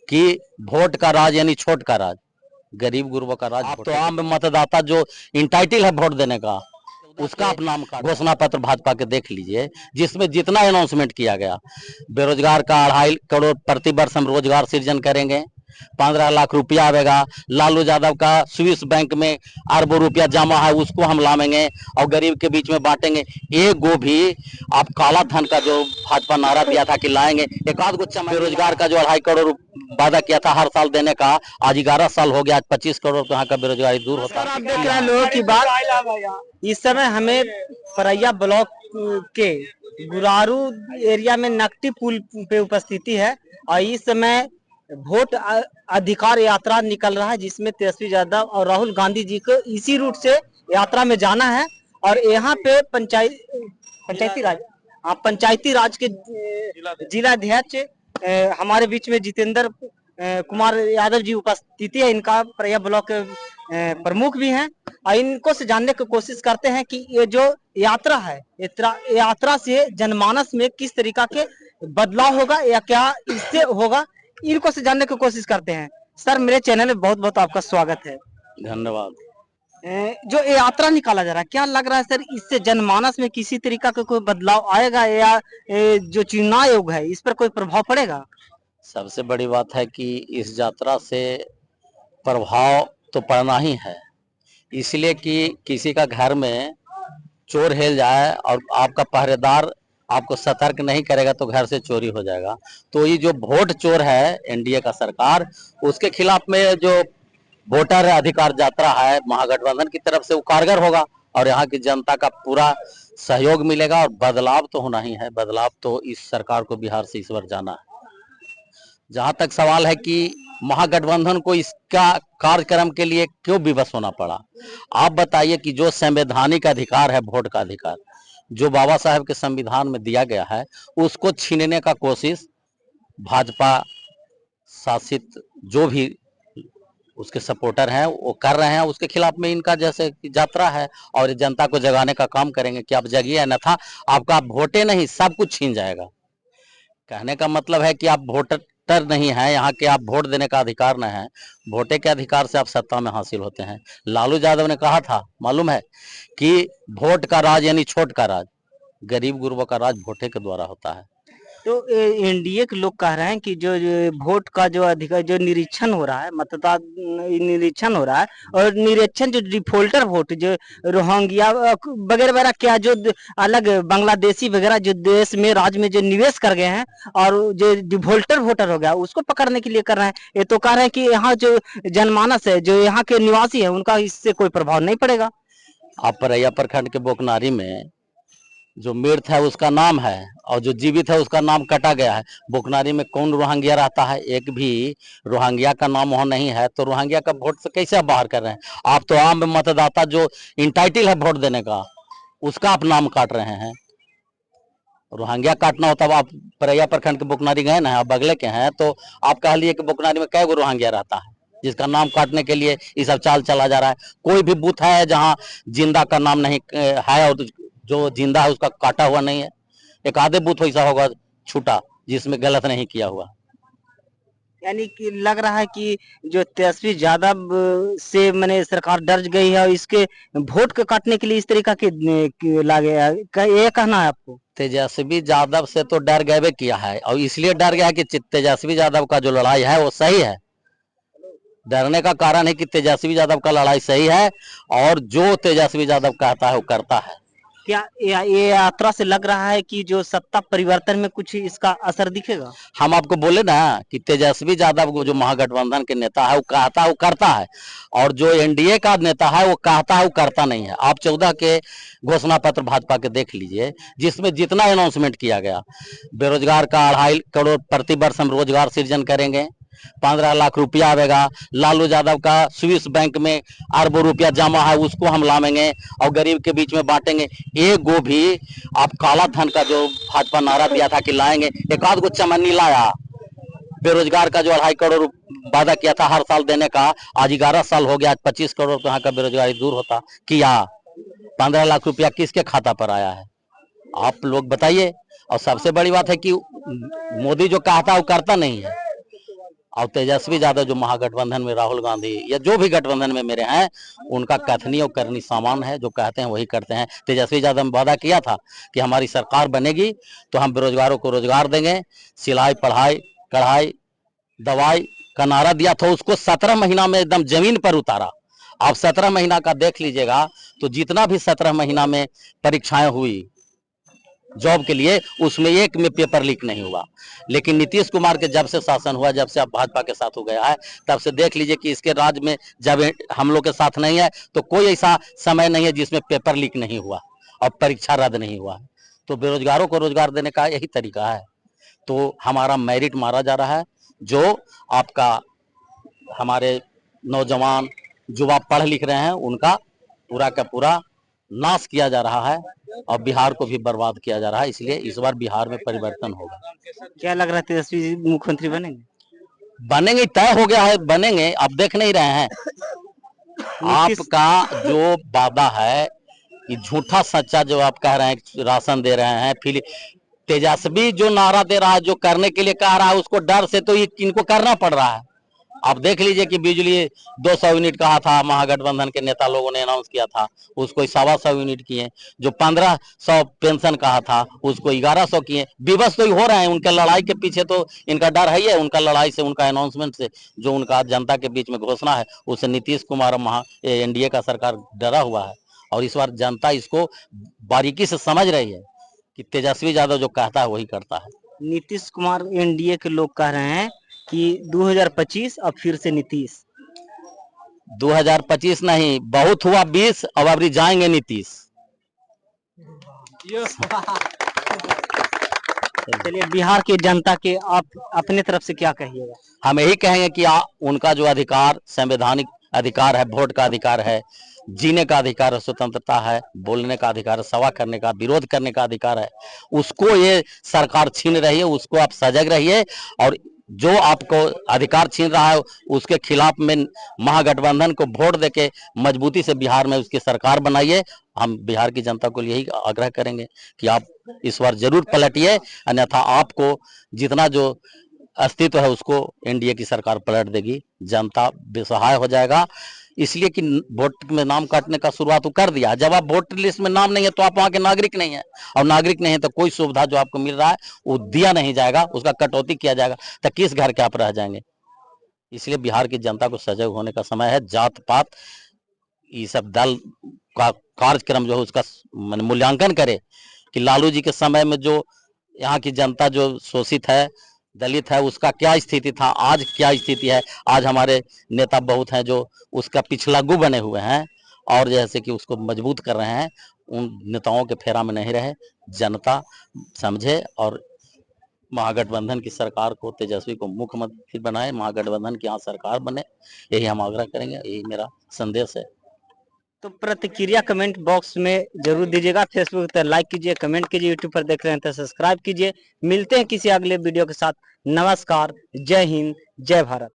कि वोट का राज यानी छोट का राज, गरीब गुरबों का राज। आप तो आम मतदाता जो इंटाइटल है वोट देने का, उसका आप नाम का घोषणा पत्र भाजपा के देख लीजिए, जिसमें जितना अनाउंसमेंट किया गया, बेरोजगार का 2.5 करोड़ प्रति वर्ष हम रोजगार सृजन करेंगे, 15 लाख रुपया आवेगा, लालू यादव का स्विस बैंक में अरबों रुपया जमा है उसको हम लाएंगे और गरीब के बीच में बांटेंगे। एक गो भी आप काला धन का जो भाजपा नारा दिया था कि लाएंगे, एक आध गो बेरोजगार का जो 2.5 करोड़ वादा किया था हर साल देने का, आज 11 साल हो गया, आज 25 करोड़ तो यहाँ का बेरोजगारी दूर होता है। आप देख रहे हैं लोगों की बात। इस समय हमें परैया ब्लॉक के गुरारू एरिया में नकटी पुल पे उपस्थिति है और इस समय वोट अधिकार यात्रा निकल रहा है, जिसमें तेजस्वी यादव और राहुल गांधी जी को इसी रूट से यात्रा में जाना है। और यहाँ पे पंचायती राज के जिलाध्यक्ष हमारे बीच में जितेंद्र कुमार यादव जी उपस्थिति है, इनका परैया ब्लॉक प्रमुख भी हैं और इनको से जानने की कोशिश करते हैं कि ये जो यात्रा है, यात्रा से जनमानस में किस तरीका के बदलाव होगा या क्या इससे होगा, इनको से जानने की कोशिश करते हैं। सर, मेरे चैनल में बहुत बहुत आपका स्वागत है। धन्यवाद। जो यात्रा निकाला जा रहा है, क्या लग रहा है सर, इससे जनमानस में किसी तरीका का कोई बदलाव आएगा या जो चुनाव आयोग है इस पर कोई प्रभाव पड़ेगा? सबसे बड़ी बात है कि इस यात्रा से प्रभाव तो पड़ना ही है, इसलिए कि किसी का घर में चोर हेल जाए और आपका पहरेदार आपको सतर्क नहीं करेगा तो घर से चोरी हो जाएगा। तो ये जो वोट चोर है एनडीए का सरकार, उसके खिलाफ में जो वोटर अधिकार यात्रा है महागठबंधन की तरफ से वो कारगर होगा और यहाँ की जनता का पूरा सहयोग मिलेगा और बदलाव तो होना ही है। बदलाव तो इस सरकार को बिहार से इस बार जाना है। जहां तक सवाल है कि महागठबंधन को इसका कार्यक्रम के लिए क्यों विवश होना पड़ा, आप बताइए कि जो संवैधानिक अधिकार है वोट का अधिकार, जो बाबा साहेब के संविधान में दिया गया है, उसको छीनने का कोशिश भाजपा शासित जो भी उसके सपोर्टर हैं वो कर रहे हैं। उसके खिलाफ में इनका जैसे यात्रा है और जनता को जगाने का काम करेंगे कि आप जगिए, अन्यथा आपका वोटे नहीं सब कुछ छीन जाएगा। कहने का मतलब है कि आप वोटर नहीं है यहाँ के, आप वोट देने का अधिकार नहीं है, वोटे के अधिकार से आप सत्ता में हासिल होते हैं। लालू यादव ने कहा था, मालूम है, कि वोट का राज यानी छोट का राज, गरीब गुरबों का राज वोटे के द्वारा होता है। तो एनडीए के लोग कह रहे हैं कि जो वोट का जो अधिकार जो निरीक्षण हो रहा है, मतदान निरीक्षण हो रहा है और निरीक्षण जो डिफॉल्टर वोट जो रोहिंग्या वगैरह वगैरह क्या जो अलग बांग्लादेशी वगैरह जो देश में राज्य में जो निवेश कर गए हैं और जो डिफॉल्टर वोटर हो गया उसको पकड़ने के लिए कर रहे हैं। ये तो कह रहे हैं कि यहाँ जो जनमानस है, जो यहाँ के निवासी है, उनका इससे कोई प्रभाव नहीं पड़ेगा। आप परैया प्रखंड के बोकनारी में जो मृत है उसका नाम है और जो जीवित है उसका नाम कटा गया है। बोकनारी में कौन रोहिंग्या रहता है? एक भी रोहिंग्या का नाम वहां नहीं है, तो रोहिंग्या का वोट से कैसे आप बाहर कर रहे हैं? आप तो आम मतदाता जो इंटाइटल है वोट देने का, उसका आप नाम काट रहे हैं। रोहिंग्या काटना होता, आप परैया प्रखंड के बोकनारी गए ना, आप बगले के हैं, तो आप कह लिए कि बोकनारी में कै गो रोहिंग्या रहता है, जिसका नाम काटने के लिए ये सब चाल चला जा रहा है। कोई भी बूथ है जहाँ जिंदा का नाम नहीं है और जो जिंदा है उसका काटा हुआ नहीं है। एक आधे बूथ ऐसा होगा छूटा जिसमें गलत नहीं किया हुआ। यानी कि लग रहा है कि जो तेजस्वी यादव से मैंने सरकार डर गई है और इसके वोट को काटने के लिए इस तरीका के लागे, ये कहना है आपको? तेजस्वी यादव से तो डर गए किया है और इसलिए डर गया है कि तेजस्वी यादव का जो लड़ाई है वो सही है। डरने का कारण है कि तेजस्वी यादव का लड़ाई सही है और जो तेजस्वी यादव कहता है वो करता है। क्या ये यात्रा से लग रहा है कि जो सत्ता परिवर्तन में कुछ इसका असर दिखेगा? हम आपको बोले ना कि तेजस्वी यादव को जो महागठबंधन के नेता है वो कहता है वो करता है और जो एनडीए का नेता है वो कहता है वो करता नहीं है। आप 14 के घोषणा पत्र भाजपा के देख लीजिए, जिसमें जितना अनाउंसमेंट किया गया, बेरोजगार का 2.5 करोड़ प्रति वर्ष हम रोजगार सृजन करेंगे, 15 लाख रुपया आवेगा, लालू यादव का स्विस बैंक में अरबों रुपया जमा है उसको हम लाएंगे और गरीब के बीच में बांटेंगे। एक गो भी आप काला धन का जो भाजपा नारा दिया था कि लाएंगे, एक आध गो चमन्नी लाया। बेरोजगार का जो 2.5 करोड़ वादा किया था हर साल देने का, आज 11 साल हो गया, आज 25 करोड़ तो यहाँ का बेरोजगारी दूर होता किया। 15 लाख रुपया किसके खाता पर आया है आप लोग बताइए। और सबसे बड़ी बात है कि मोदी जो कहता है वो करता नहीं है। और तेजस्वी यादव जो महागठबंधन में राहुल गांधी या जो भी गठबंधन में मेरे हैं, उनका कथनी और करनी समान है। जो कहते हैं वही करते हैं। तेजस्वी यादव ने वादा किया था कि हमारी सरकार बनेगी तो हम बेरोजगारों को रोजगार देंगे, सिलाई पढ़ाई कढ़ाई दवाई का नारा दिया था, उसको 17 महीना में एकदम जमीन पर उतारा। आप 17 महीना का देख लीजिएगा तो जितना भी 17 महीना में परीक्षाएं हुई जॉब के लिए, उसमें एक में पेपर लीक नहीं हुआ। लेकिन नीतीश कुमार के जब से शासन हुआ, जब से अब भाजपा के साथ हो गया है, तब से देख लीजिए कि इसके राज्य में जब हम लोग के साथ नहीं है तो कोई ऐसा समय नहीं है जिसमें पेपर लीक नहीं हुआ और परीक्षा रद्द नहीं हुआ। तो बेरोजगारों को रोजगार देने का यही तरीका है। तो हमारा मेरिट मारा जा रहा है। जो आपका हमारे नौजवान युवा पढ़ लिख रहे हैं, उनका पूरा का पूरा नाश किया जा रहा है और बिहार को भी बर्बाद किया जा रहा है। इसलिए इस बार बिहार में परिवर्तन होगा। क्या लग रहा है तेजस्वी जी मुख्यमंत्री बनेंगे? बनेंगे, तय हो गया है, बनेंगे। आप देख नहीं रहे हैं आपका जो वादा है ये झूठा सच्चा, जो आप कह रहे हैं राशन दे रहे हैं, फिर तेजस्वी जो नारा दे रहा है, जो करने के लिए कह रहा है, उसको डर से तो ये इनको करना पड़ रहा है। आप देख लीजिए कि बिजली 200 यूनिट कहा था, महागठबंधन के नेता लोगों ने अनाउंस किया था, उसको 125 यूनिट किए। जो 1500 पेंशन कहा था, उसको 1100 किए। विवश तो हो रहे हैं। उनके लड़ाई के पीछे तो इनका डर है ही है। उनका लड़ाई से, उनका अनाउंसमेंट से, जो उनका जनता के बीच में घोषणा है, उससे नीतीश कुमार एनडीए का सरकार डरा हुआ है। और इस बार जनता इसको बारीकी से समझ रही है कि तेजस्वी यादव जो कहता है वही करता है। नीतीश कुमार, एनडीए के लोग कह रहे हैं कि 2025 अब फिर से नीतीश। 2025 नहीं, बहुत हुआ 20, अब अभी जाएंगे नीतीश। चलिए, बिहार की जनता के आप अपने तरफ से क्या कहिएगा? हम यही कहेंगे कि उनका जो अधिकार, संवैधानिक अधिकार है, वोट का अधिकार है, जीने का अधिकार है, स्वतंत्रता है, बोलने का अधिकार है, सभा करने का, विरोध करने का अधिकार है, उसको ये सरकार छीन रही है। उसको आप सजग रहिए और जो आपको अधिकार छीन रहा है उसके खिलाफ में महागठबंधन को वोट देके मजबूती से बिहार में उसकी सरकार बनाइए। हम बिहार की जनता को यही आग्रह करेंगे कि आप इस बार जरूर पलटिए, अन्यथा आपको जितना जो अस्तित्व है उसको एनडीए की सरकार पलट देगी। जनता बेसहाय हो जाएगा। इसलिए कि वोट में नाम काटने का शुरुआत तो कर दिया। जब आप वोटर लिस्ट में नाम नहीं है तो आप वहां के नागरिक नहीं है, और नागरिक नहीं है तो कोई सुविधा जो आपको मिल रहा है वो दिया नहीं जाएगा, उसका कटौती किया जाएगा, तो किस घर के आप रह जाएंगे। इसलिए बिहार की जनता को सजग होने का समय है। जात पात ये सब दल का कार्यक्रम जो है उसका मूल्यांकन करे कि लालू जी के समय में जो यहाँ की जनता जो शोषित है, दलित है, उसका क्या स्थिति था, आज क्या स्थिति है। आज हमारे नेता बहुत हैं जो उसका पिछलागू बने हुए हैं और जैसे कि उसको मजबूत कर रहे हैं। उन नेताओं के फेरा में नहीं रहे, जनता समझे और महागठबंधन की सरकार को, तेजस्वी को मुख्यमंत्री बनाए, महागठबंधन की यहाँ सरकार बने, यही हम आग्रह करेंगे, यही मेरा संदेश है। तो प्रतिक्रिया कमेंट बॉक्स में जरूर दीजिएगा। फेसबुक पर लाइक कीजिए, कमेंट कीजिए, यूट्यूब पर देख रहे हैं तो सब्सक्राइब कीजिए। मिलते हैं किसी अगले वीडियो के साथ। नमस्कार, जय हिंद, जय भारत।